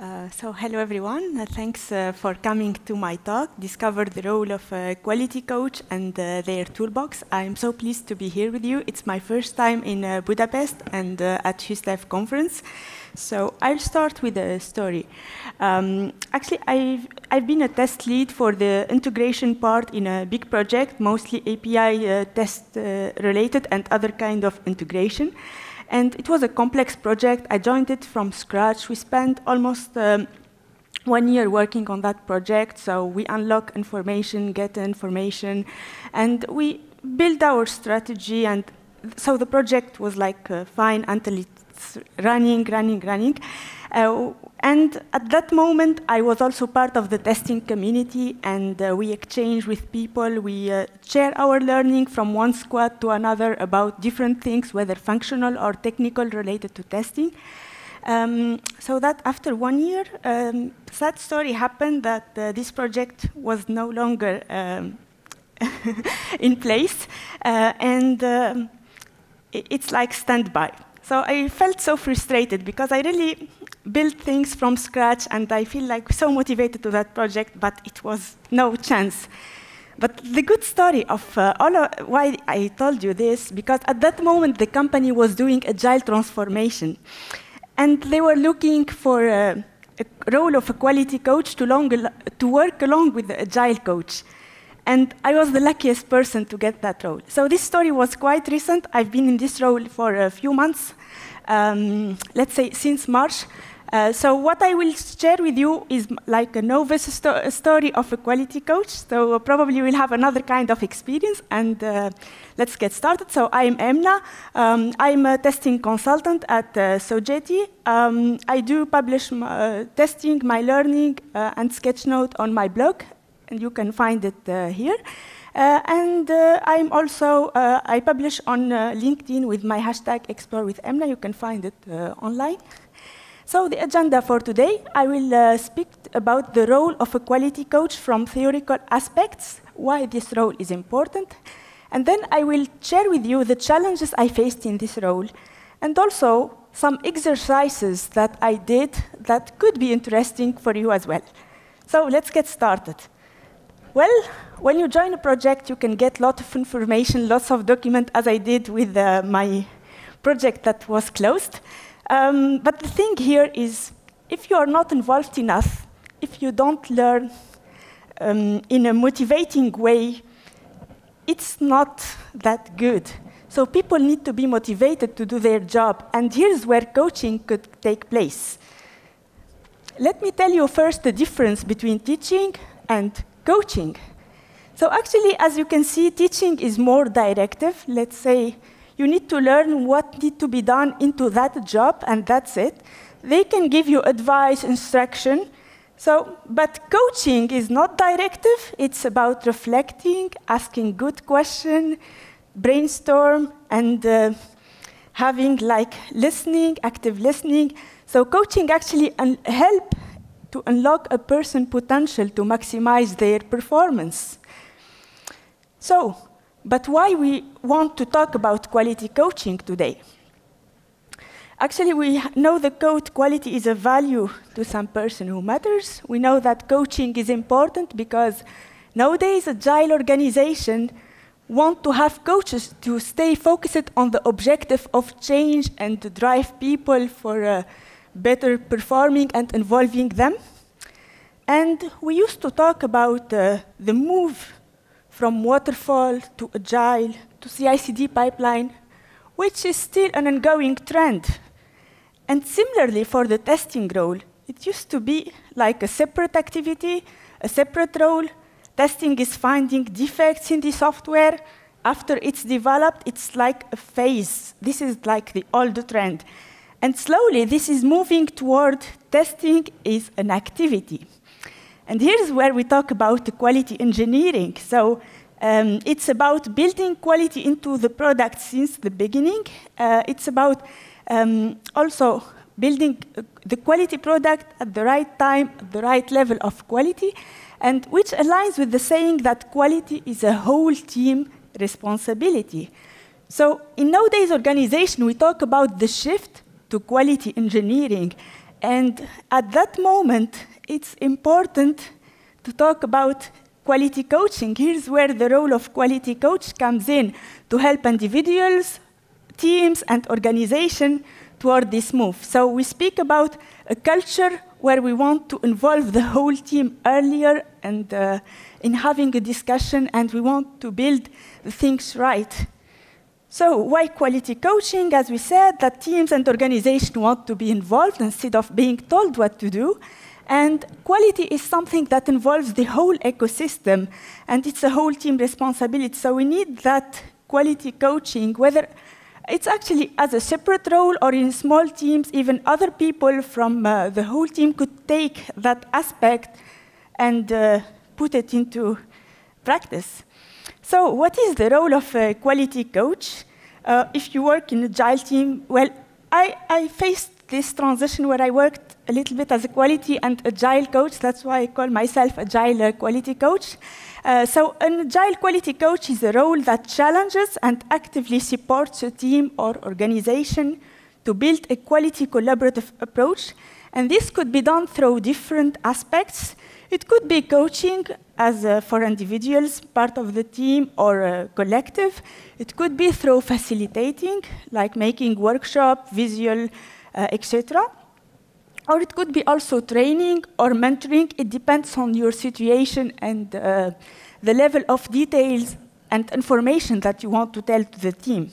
Hello everyone. Thanks for coming to my talk, Discover the Role of a Quality Coach and their Toolbox. I'm so pleased to be here with you. It's my first time in Budapest and at HUSTEF conference. So I'll start with a story. Actually, I've been a test lead for the integration part in a big project, mostly API test related and other kind of integration. And it was a complex project. I joined it from scratch. We spent almost 1 year working on that project. So we unlock information, get information, and we build our strategy. And so the project was like fine until it's running. And at that moment, I was also part of the testing community, and we exchange with people. We share our learning from one squad to another about different things, whether functional or technical related to testing. So that after 1 year, sad story happened that this project was no longer in place, and it's like standby. So I felt so frustrated because I really built things from scratch, and I feel like so motivated to that project, but it was no chance. But the good story of why I told you this, because at that moment the company was doing agile transformation, and they were looking for a role of a quality coach to work along with the agile coach. And I was the luckiest person to get that role. So this story was quite recent. I've been in this role for a few months, let's say since March. So what I will share with you is like a novice story of a quality coach. So probably we'll have another kind of experience. And let's get started. So I'm Emna. I'm a testing consultant at Sogeti. I do publish testing, my learning, and sketchnote on my blog. And you can find it here. I'm also, I publish on LinkedIn with my hashtag Explore with Emna. You can find it online. So the agenda for today, I will speak about the role of a quality coach from theoretical aspects, why this role is important. And then I will share with you the challenges I faced in this role, and also some exercises that I did that could be interesting for you as well. So let's get started. Well, when you join a project, you can get lots of information, lots of documents, as I did with my project that was closed. But the thing here is, if you are not involved enough, if you don't learn in a motivating way, it's not that good. So people need to be motivated to do their job, and here's where coaching could take place. Let me tell you first the difference between teaching and coaching. So actually, as you can see, teaching is more directive. Let's say you need to learn what needs to be done into that job, and that's it. They can give you advice, instruction. But coaching is not directive. It's about reflecting, asking good questions, brainstorm, and having like listening, active listening. So coaching actually helps to unlock a person's potential to maximize their performance. So, but why we want to talk about quality coaching today? Actually, we know the code quality is a value to some person who matters. We know that coaching is important because nowadays agile organizations want to have coaches to stay focused on the objective of change and to drive people for better performing and involving them. And we used to talk about the move from waterfall to agile to CI/CD pipeline, which is still an ongoing trend. And similarly for the testing role, it used to be like a separate activity, a separate role. Testing is finding defects in the software. After it's developed, it's like a phase. This is like the old trend. And slowly, this is moving toward testing is an activity. And here's where we talk about the quality engineering. So it's about building quality into the product since the beginning. It's about also building the quality product at the right time, at the right level of quality, and which aligns with the saying that quality is a whole team responsibility. So in nowadays organization, we talk about the shift to quality engineering. And at that moment, it's important to talk about quality coaching. Here's where the role of quality coach comes in, to help individuals, teams, and organizations toward this move. So we speak about a culture where we want to involve the whole team earlier and in having a discussion, and we want to build the things right. So why quality coaching? As we said, that teams and organizations want to be involved instead of being told what to do. And quality is something that involves the whole ecosystem, and it's a whole team responsibility. So we need that quality coaching, whether it's actually as a separate role or in small teams. Even other people from the whole team could take that aspect and put it into practice. So what is the role of a quality coach? If you work in an agile team, well, I faced this transition where I worked a little bit as a quality and agile coach. That's why I call myself agile quality coach. So an agile quality coach is a role that challenges and actively supports a team or organization to build a quality collaborative approach. And this could be done through different aspects. It could be coaching as for individuals, part of the team, or a collective. It could be through facilitating, like making workshop, visual, etc. Or it could be also training or mentoring. It depends on your situation and the level of details and information that you want to tell to the team.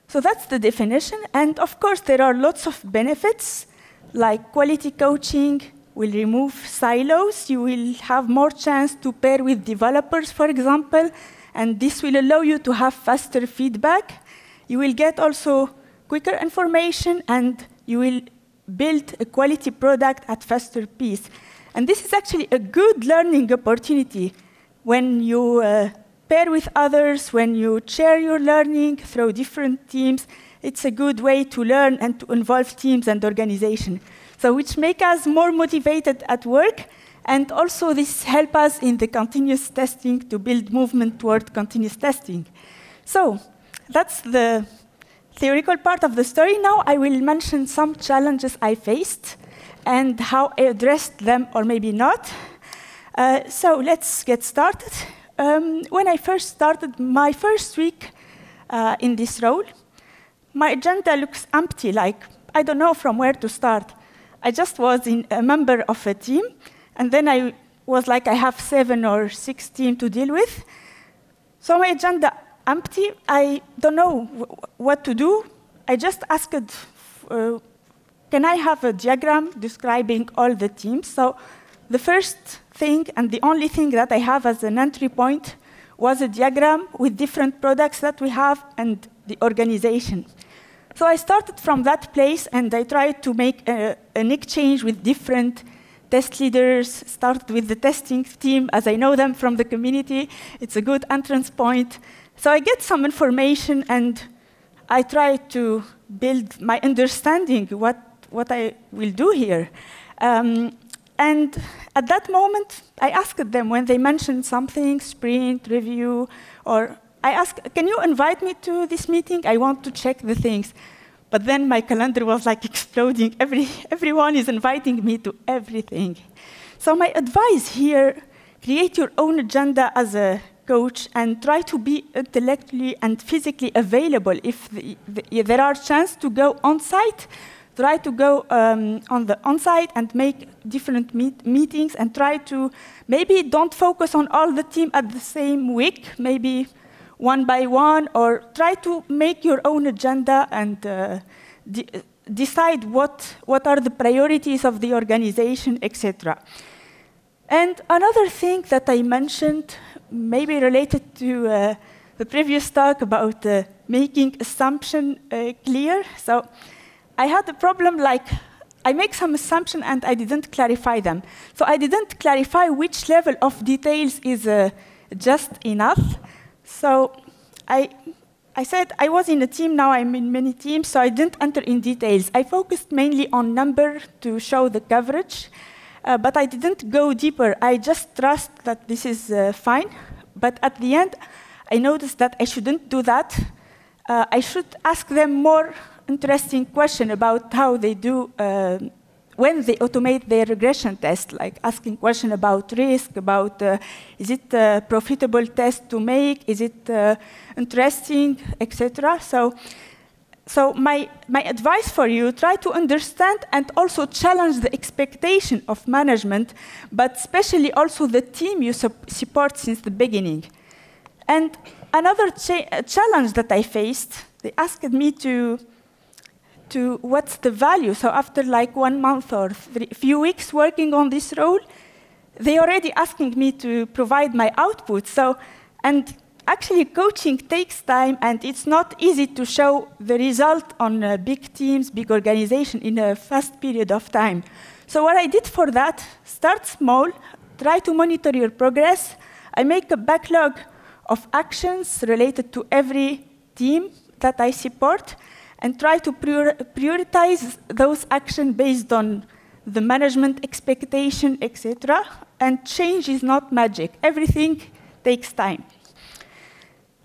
So that's the definition. And of course, there are lots of benefits, like quality coaching will remove silos. You will have more chance to pair with developers, for example, and this will allow you to have faster feedback. You will get also quicker information, and you will build a quality product at faster pace. And this is actually a good learning opportunity. When you pair with others, when you share your learning through different teams, it's a good way to learn and to involve teams and organizations. So which make us more motivated at work, and also this help us in the continuous testing to build movement toward continuous testing. So that's the theoretical part of the story. Now I will mention some challenges I faced and how I addressed them, or maybe not. So let's get started. When I first started my first week in this role, my agenda looks empty, like I don't know from where to start. I just was a member of a team, and then I was like, I have 7 or 6 teams to deal with. So my agenda empty. I don't know what to do. I just asked, can I have a diagram describing all the teams? So the first thing and the only thing that I have as an entry point was a diagram with different products that we have and the organization. So I started from that place, and I tried to make an exchange with different test leaders, started with the testing team, as I know them from the community. It's a good entrance point. So I get some information, and I try to build my understanding what I will do here. And at that moment, I asked them when they mentioned something, sprint, review, or I asked, can you invite me to this meeting? I want to check the things. But then my calendar was like exploding. Everyone is inviting me to everything. So my advice here, create your own agenda as a coach and try to be intellectually and physically available. If there are chances to go on-site, try to go on-site and make different meetings, and try to maybe don't focus on all the team at the same week, maybe one by one, or try to make your own agenda and decide what are the priorities of the organization, etc. And another thing that I mentioned, maybe related to the previous talk about making assumption clear. So I had a problem, like I make some assumption and I didn't clarify them. So I didn't clarify which level of details is just enough. So I said I was in a team, now I'm in many teams, so I didn't enter in details. I focused mainly on number to show the coverage, but I didn't go deeper. I just trust that this is fine. But at the end, I noticed that I shouldn't do that. I should ask them more interesting question about how they do when they automate their regression test, like asking questions about risk, about is it a profitable test to make, is it interesting, etc. So my advice for you, try to understand and also challenge the expectation of management, but especially also the team you support since the beginning. And another challenge that I faced, they asked me to what's the value. So after like 1 month or a few weeks working on this role, they already asking me to provide my output. And actually coaching takes time, and it's not easy to show the result on big teams, big organization in a fast period of time. So what I did for that, start small, try to monitor your progress. I make a backlog of actions related to every team that I support, and try to prioritize those actions based on the management expectation, etc. And change is not magic. Everything takes time.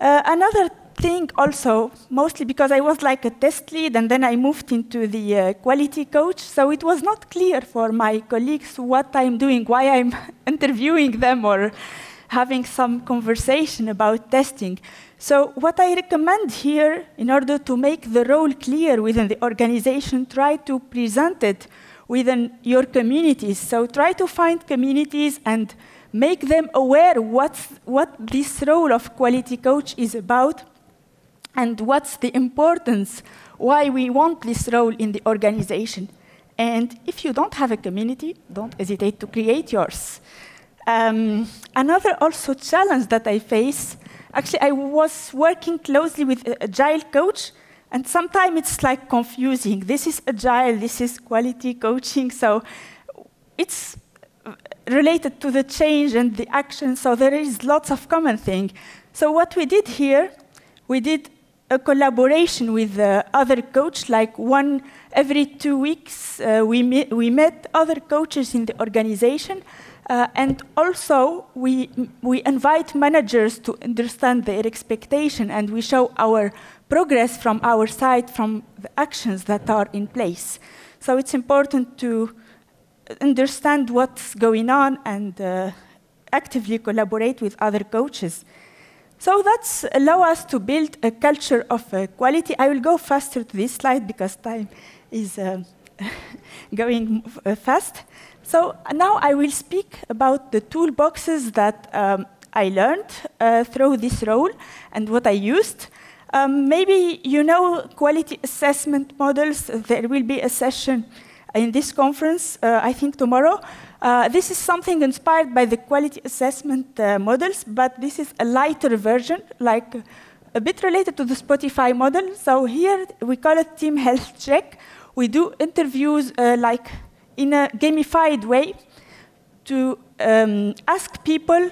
Another thing also, mostly because I was like a test lead, and then I moved into the quality coach, so it was not clear for my colleagues what I'm doing, why I'm interviewing them or having some conversation about testing. So what I recommend here, in order to make the role clear within the organization, try to present it within your communities. So try to find communities and make them aware what this role of quality coach is about, and what's the importance, why we want this role in the organization. And if you don't have a community, don't hesitate to create yours. Another also challenge that I face, actually I was working closely with an agile coach, and sometimes it's like confusing. This is agile, this is quality coaching, so it's related to the change and the action, so there is lots of common thing. So what we did here, we did a collaboration with other coach, like every 2 weeks we met other coaches in the organization, and also we invite managers to understand their expectation, and we show our progress from our side, from the actions that are in place. So it's important to understand what's going on and actively collaborate with other coaches. So that's allow us to build a culture of quality. I will go faster to this slide because time is going fast. So now I will speak about the toolboxes that I learned through this role and what I used. Maybe you know quality assessment models. There will be a session in this conference, I think tomorrow. This is something inspired by the quality assessment models, but this is a lighter version, like a bit related to the Spotify model. So here we call it team health check. We do interviews like in a gamified way to ask people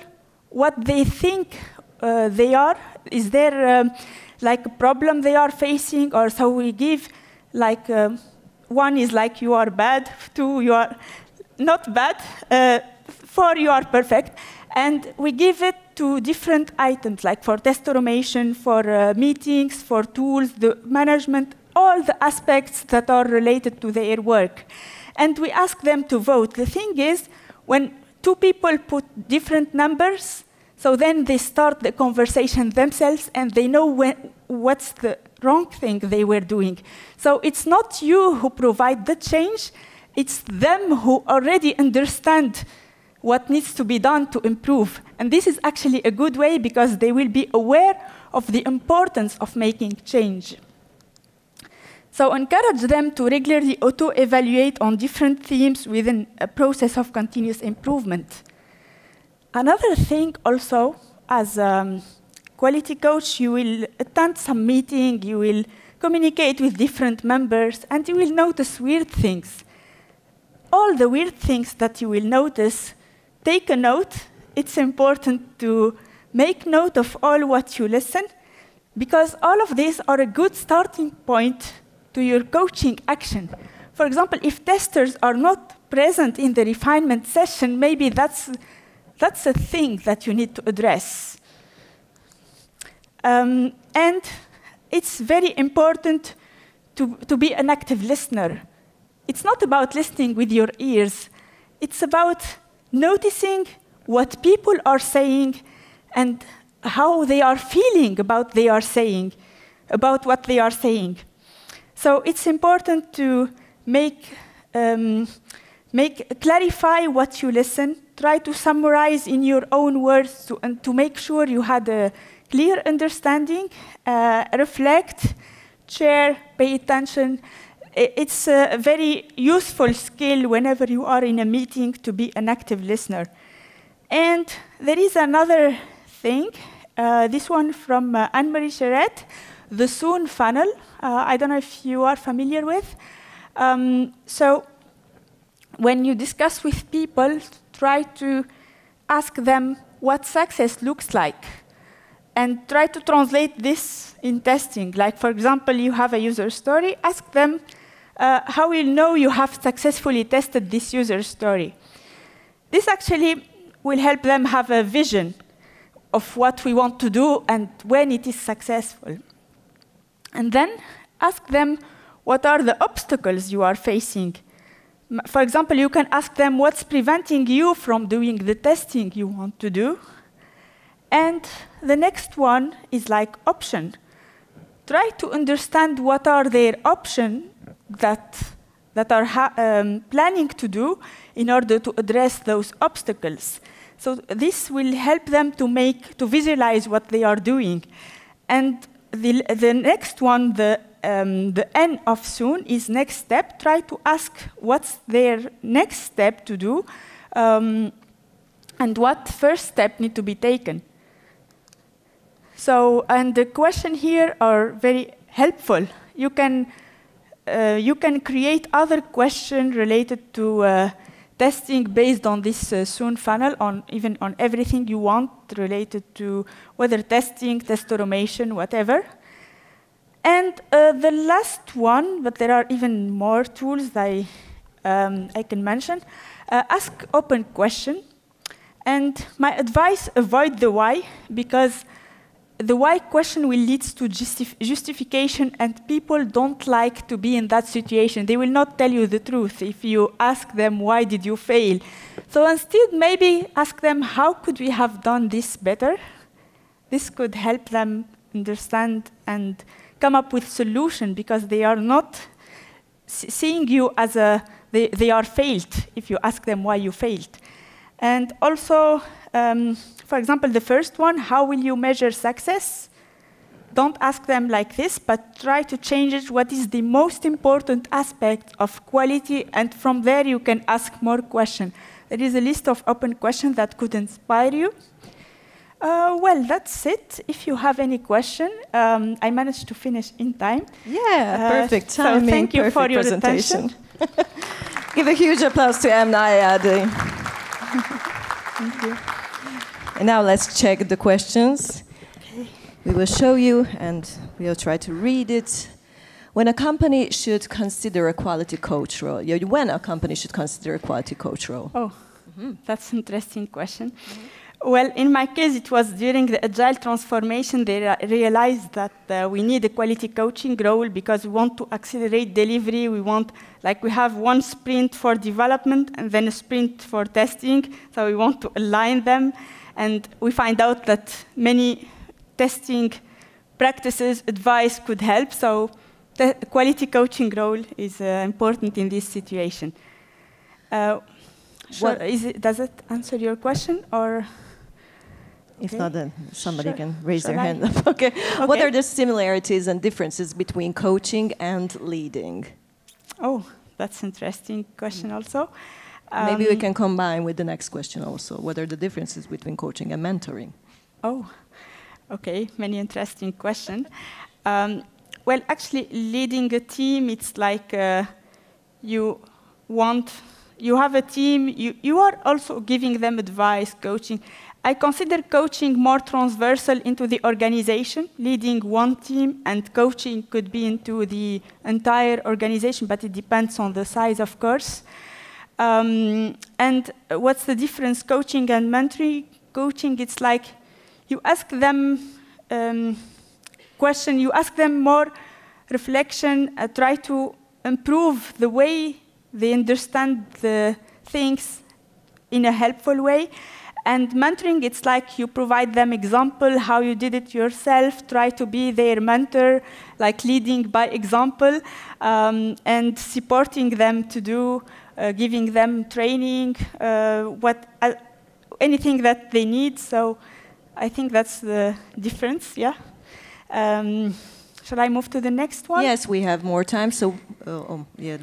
what they think they are. Is there like a problem they are facing? Or so we give like 1 is like you are bad, 2 you are not bad, 4 you are perfect. And we give it to different items, like for test automation, for meetings, for tools, the management, all the aspects that are related to their work. And we ask them to vote. The thing is, when 2 people put different numbers, so then they start the conversation themselves, and they know what's the wrong thing they were doing. So it's not you who provide the change, it's them who already understand what needs to be done to improve. And this is actually a good way, because they will be aware of the importance of making change. So encourage them to regularly auto-evaluate on different themes within a process of continuous improvement. Another thing also, as a quality coach, you will attend some meeting, you will communicate with different members, and you will notice weird things. All the weird things that you will notice, take a note. It's important to make note of all what you listen, because all of these are a good starting point to your coaching action. For example, if testers are not present in the refinement session, maybe that's a thing that you need to address. And it's very important to be an active listener. it's not about listening with your ears. It's about noticing what people are saying and how they are feeling about what they are saying. So it's important to clarify what you listen, try to summarize in your own words and to make sure you had a clear understanding, reflect, share, pay attention. It's a very useful skill whenever you are in a meeting to be an active listener. And there is another thing, this one from Anne-Marie Charette, the Soon funnel. I don't know if you are familiar with. So when you discuss with people, try to ask them what success looks like and try to translate this in testing. Like, for example, you have a user story, ask them how you know you have successfully tested this user story. This actually will help them have a vision of what we want to do and when it is successful. And then ask them what are the obstacles you are facing. For example, you can ask them what's preventing you from doing the testing you want to do. And the next one is like option. Try to understand what are their options that are planning to do in order to address those obstacles. So this will help them to visualize what they are doing. And the next one, the N of soon, is next step. Try to ask what's their next step to do and what first step need to be taken. So, and the question here are very helpful. You can create other questions related to testing based on this soon funnel, even on everything you want related to whether testing, test automation, whatever. And the last one, but there are even more tools I can mention, ask open question. And my advice, avoid the why, because the why question will lead to justification, and people don't like to be in that situation. They will not tell you the truth if you ask them, why did you fail? So instead, maybe ask them, how could we have done this better? This could help them understand and come up with solution, because they are not seeing you as they are failed if you ask them why you failed. And also, for example, the first one, how will you measure success? Don't ask them like this, but try to change it. What is the most important aspect of quality? And from there, you can ask more questions. There is a list of open questions that could inspire you. Well, that's it. If you have any question, I managed to finish in time. Yeah, perfect timing. So thank you for your presentation. attention. Give a huge applause to Emna AYADI. Thank you. And now let's check the questions. Okay. We will show you, and we'll try to read it. When a company should consider a quality coach role? When a company should consider a quality coach role? Oh, that's an interesting question. Well, in my case, it was during the agile transformation they realized that we need a quality coaching role because we want to accelerate delivery. We have one sprint for development and then a sprint for testing. So we want to align them. And we find out that many testing practices, advice could help. So the quality coaching role is important in this situation. Does it answer your question, or? If not, then somebody can raise their I? hand up. Okay. What are the similarities and differences between coaching and leading? Oh, that's an interesting question also. Maybe we can combine with the next question also. What are the differences between coaching and mentoring? Oh, okay. Many interesting questions. Well, actually, leading a team, it's like you have a team. You are also giving them advice, coaching. I consider coaching more transversal into the organization, leading one team, and coaching could be into the entire organization, but it depends on the size, of course. And what's the difference, coaching and mentoring? Coaching, it's like you ask them question, you ask them more reflection, try to improve the way they understand the things in a helpful way. And mentoring, it's like you provide them example, how you did it yourself, try to be their mentor, like leading by example, and supporting them to do, giving them training, anything that they need. So I think that's the difference, yeah. Shall I move to the next one? Yes, we have more time. So, okay.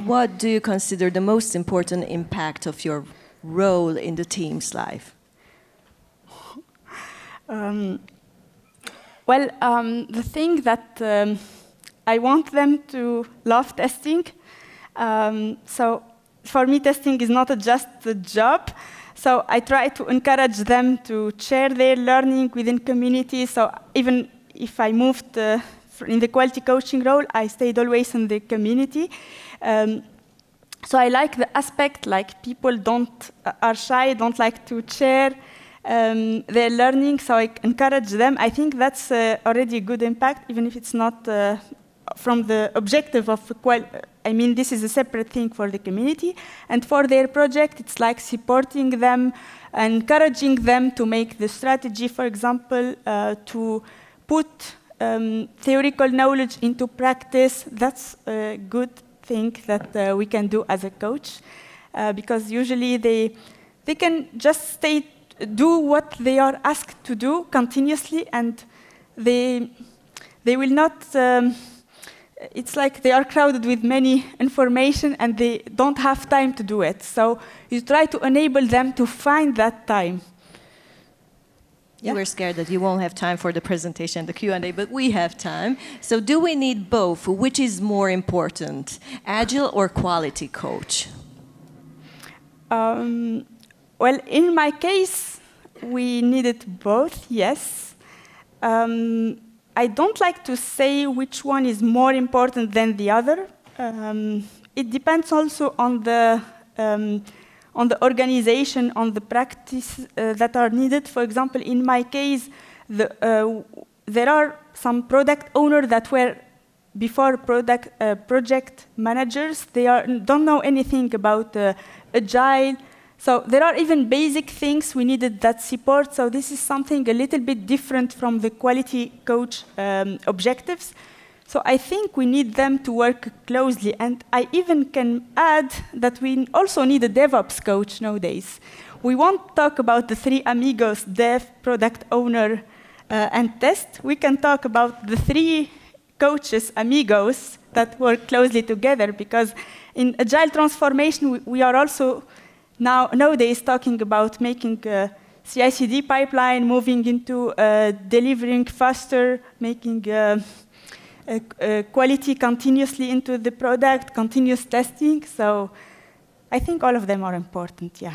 What do you consider the most important impact of your role in the team's life? The thing that I want them to love testing. So for me, testing is not just a job. So I try to encourage them to share their learning within community. So even if I moved in the quality coaching role, I stayed always in the community. So I like the aspect, like people are shy, don't like to share their learning, so I encourage them. I think that's already a good impact, even if it's not from the objective of I mean, this is a separate thing for the community. And for their project, it's like supporting them, encouraging them to make the strategy, for example, to put theoretical knowledge into practice. That's a good thing that we can do as a coach, because usually they can just do what they are asked to do continuously, and they will not. It's like they are crowded with many information and they don't have time to do it. So you try to enable them to find that time. You were scared that you won't have time for the presentation, the Q&A, but we have time. So do we need both? Which is more important, agile or quality coach? Well, in my case, we needed both, yes. I don't like to say which one is more important than the other. It depends also on the organization, on the practice that are needed. For example, in my case, there are some product owners that were before project managers. They don't know anything about agile. So there are even basic things we needed that support. So this is something a little bit different from the quality coach objectives. So I think we need them to work closely. And I even can add that we also need a DevOps coach nowadays. We won't talk about the three amigos, dev, product owner, and test. We can talk about the three coaches, amigos, that work closely together, because in agile transformation, we are also nowadays talking about making a CI/CD pipeline, moving into delivering faster, making quality continuously into the product, continuous testing. So I think all of them are important, yeah.